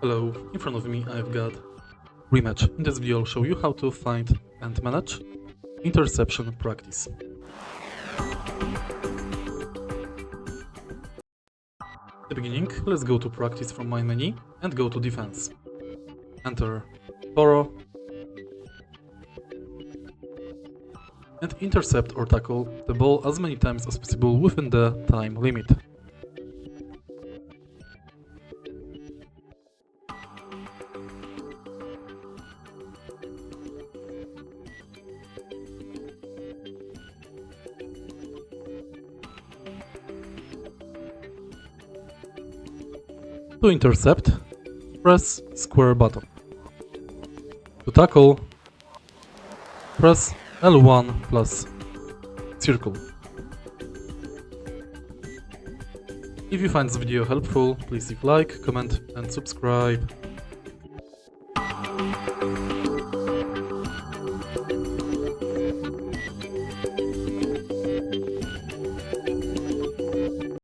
Hello, in front of me I've got REMATCH. In this video I'll show you how to find and manage interception practice. At the beginning, let's go to practice from my menu and go to defense. Enter throw and intercept or tackle the ball as many times as possible within the time limit. To intercept, press square button. To tackle, press L1 plus circle. If you find this video helpful, please leave like, comment and subscribe.